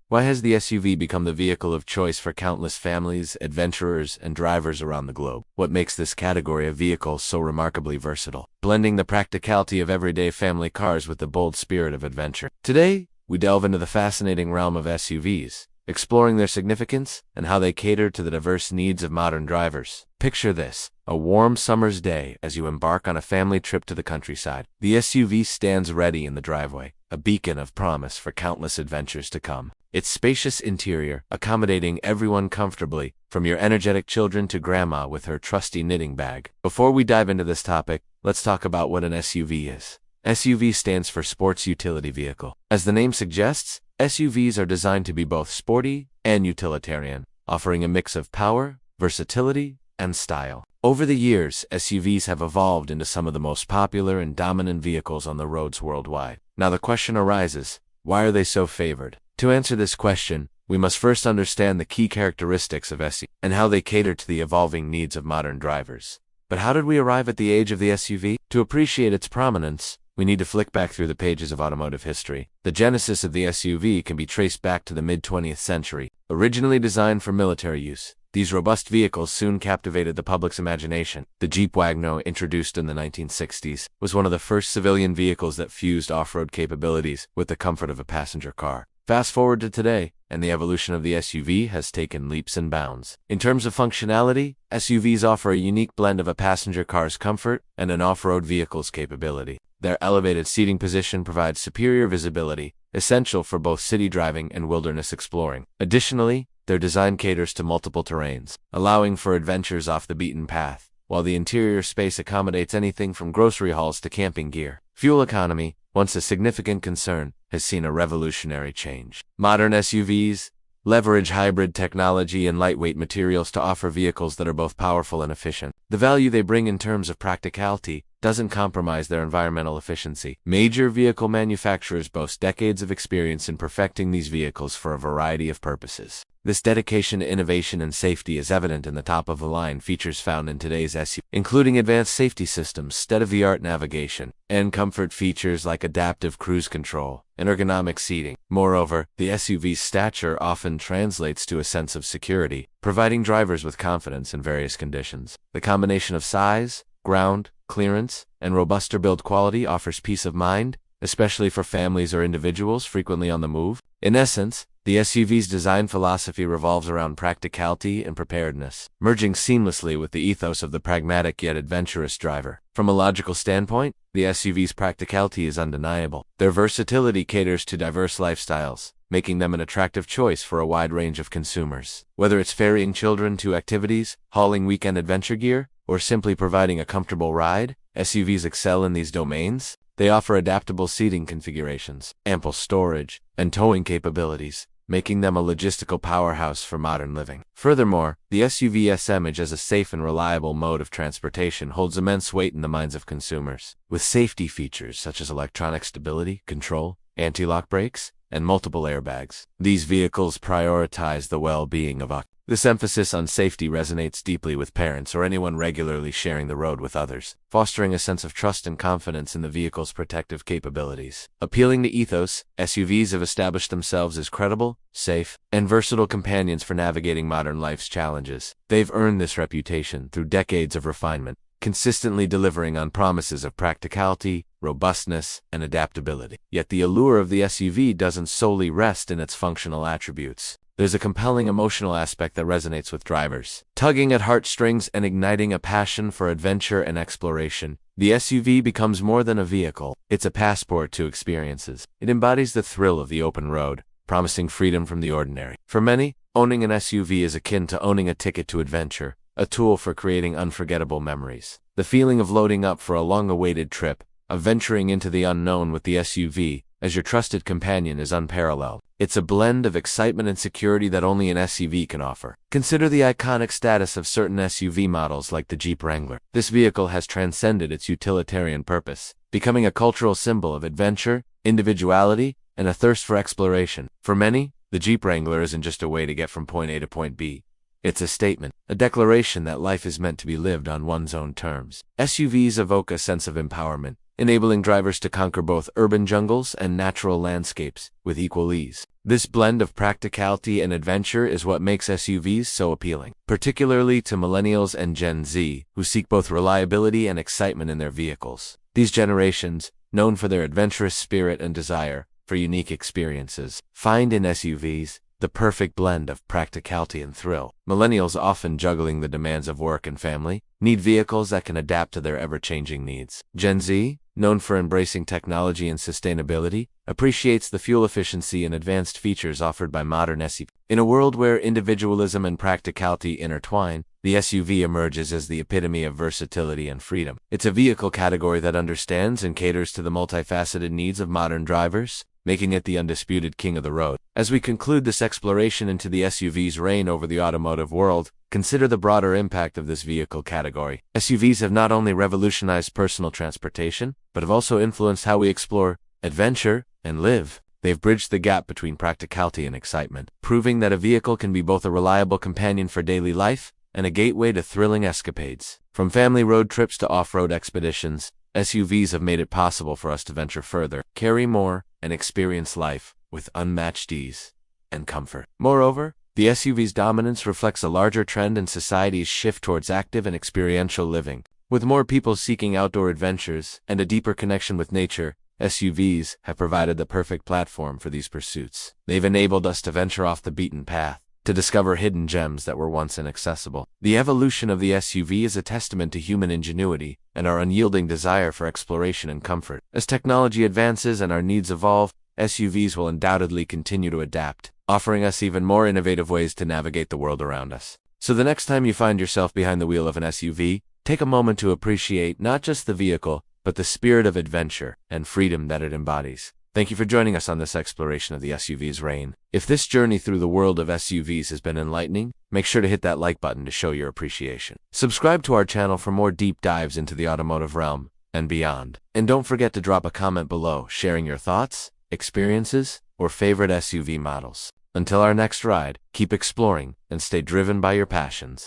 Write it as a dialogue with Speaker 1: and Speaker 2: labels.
Speaker 1: Why has the SUV become the vehicle of choice for countless families, adventurers, and drivers around the globe? What makes this category of vehicles so remarkably versatile, blending the practicality of everyday family cars with the bold spirit of adventure? Today, we delve into the fascinating realm of SUVs, exploring their significance and how they cater to the diverse needs of modern drivers. Picture this: a warm summer's day as you embark on a family trip to the countryside. The SUV stands ready in the driveway, a beacon of promise for countless adventures to come. Its spacious interior, accommodating everyone comfortably, from your energetic children to grandma with her trusty knitting bag. Before we dive into this topic, let's talk about what an SUV is. SUV stands for Sports Utility Vehicle. As the name suggests, SUVs are designed to be both sporty and utilitarian, offering a mix of power, versatility, and style. Over the years, SUVs have evolved into some of the most popular and dominant vehicles on the roads worldwide. Now the question arises, why are they so favored? To answer this question, we must first understand the key characteristics of SUVs and how they cater to the evolving needs of modern drivers. But how did we arrive at the age of the SUV? To appreciate its prominence, we need to flick back through the pages of automotive history. The genesis of the SUV can be traced back to the mid-20th century. Originally designed for military use, these robust vehicles soon captivated the public's imagination. The Jeep Wagoneer, introduced in the 1960s, was one of the first civilian vehicles that fused off-road capabilities with the comfort of a passenger car. Fast forward to today, and the evolution of the SUV has taken leaps and bounds. In terms of functionality, SUVs offer a unique blend of a passenger car's comfort and an off-road vehicle's capability. Their elevated seating position provides superior visibility, essential for both city driving and wilderness exploring. Additionally, their design caters to multiple terrains, allowing for adventures off the beaten path, while the interior space accommodates anything from grocery hauls to camping gear. Fuel economy, once a significant concern, has seen a revolutionary change. Modern SUVs leverage hybrid technology and lightweight materials to offer vehicles that are both powerful and efficient. The value they bring in terms of practicality doesn't compromise their environmental efficiency. Major vehicle manufacturers boast decades of experience in perfecting these vehicles for a variety of purposes. This dedication to innovation and safety is evident in the top-of-the-line features found in today's SUV, including advanced safety systems, state-of-the-art navigation, and comfort features like adaptive cruise control and ergonomic seating. Moreover, the SUV's stature often translates to a sense of security, providing drivers with confidence in various conditions. The combination of size, ground clearance, and robuster build quality offers peace of mind, especially for families or individuals frequently on the move. In essence, the SUV's design philosophy revolves around practicality and preparedness, merging seamlessly with the ethos of the pragmatic yet adventurous driver. From a logical standpoint, the SUV's practicality is undeniable. Their versatility caters to diverse lifestyles, making them an attractive choice for a wide range of consumers. Whether it's ferrying children to activities, hauling weekend adventure gear, or simply providing a comfortable ride, SUVs excel in these domains. They offer adaptable seating configurations, ample storage, and towing capabilities, making them a logistical powerhouse for modern living. Furthermore, the SUV's image as a safe and reliable mode of transportation holds immense weight in the minds of consumers. With safety features such as electronic stability control, anti-lock brakes, and multiple airbags, these vehicles prioritize the well-being of occupants. This emphasis on safety resonates deeply with parents or anyone regularly sharing the road with others, fostering a sense of trust and confidence in the vehicle's protective capabilities. Appealing to ethos, SUVs have established themselves as credible, safe, and versatile companions for navigating modern life's challenges. They've earned this reputation through decades of refinement, consistently delivering on promises of practicality, robustness, and adaptability. Yet the allure of the SUV doesn't solely rest in its functional attributes. There's a compelling emotional aspect that resonates with drivers. Tugging at heartstrings and igniting a passion for adventure and exploration, the SUV becomes more than a vehicle. It's a passport to experiences. It embodies the thrill of the open road, promising freedom from the ordinary. For many, owning an SUV is akin to owning a ticket to adventure, a tool for creating unforgettable memories. The feeling of loading up for a long-awaited trip, of venturing into the unknown with the SUV as your trusted companion is unparalleled. It's a blend of excitement and security that only an SUV can offer. Consider the iconic status of certain SUV models like the Jeep Wrangler. This vehicle has transcended its utilitarian purpose, becoming a cultural symbol of adventure, individuality, and a thirst for exploration. For many, the Jeep Wrangler isn't just a way to get from point A to point B. It's a statement, a declaration that life is meant to be lived on one's own terms. SUVs evoke a sense of empowerment, enabling drivers to conquer both urban jungles and natural landscapes with equal ease. This blend of practicality and adventure is what makes SUVs so appealing, particularly to millennials and Gen Z, who seek both reliability and excitement in their vehicles. These generations, known for their adventurous spirit and desire for unique experiences, find in SUVs the perfect blend of practicality and thrill. Millennials, often juggling the demands of work and family, need vehicles that can adapt to their ever-changing needs. Gen Z, known for embracing technology and sustainability, appreciates the fuel efficiency and advanced features offered by modern SUVs. In a world where individualism and practicality intertwine, the SUV emerges as the epitome of versatility and freedom. It's a vehicle category that understands and caters to the multifaceted needs of modern drivers, making it the undisputed king of the road. As we conclude this exploration into the SUV's reign over the automotive world, consider the broader impact of this vehicle category. SUVs have not only revolutionized personal transportation, but have also influenced how we explore, adventure, and live. They've bridged the gap between practicality and excitement, proving that a vehicle can be both a reliable companion for daily life and a gateway to thrilling escapades. From family road trips to off-road expeditions, SUVs have made it possible for us to venture further, carry more, and experience life with unmatched ease and comfort. Moreover, the SUV's dominance reflects a larger trend in society's shift towards active and experiential living. With more people seeking outdoor adventures and a deeper connection with nature, SUVs have provided the perfect platform for these pursuits. They've enabled us to venture off the beaten path, to discover hidden gems that were once inaccessible. The evolution of the SUV is a testament to human ingenuity and our unyielding desire for exploration and comfort. As technology advances and our needs evolve, SUVs will undoubtedly continue to adapt, offering us even more innovative ways to navigate the world around us. So the next time you find yourself behind the wheel of an SUV, take a moment to appreciate not just the vehicle, but the spirit of adventure and freedom that it embodies. Thank you for joining us on this exploration of the SUV's reign. If this journey through the world of SUVs has been enlightening, make sure to hit that like button to show your appreciation. Subscribe to our channel for more deep dives into the automotive realm and beyond. And don't forget to drop a comment below, sharing your thoughts, experiences, or favorite SUV models. Until our next ride, keep exploring and stay driven by your passions.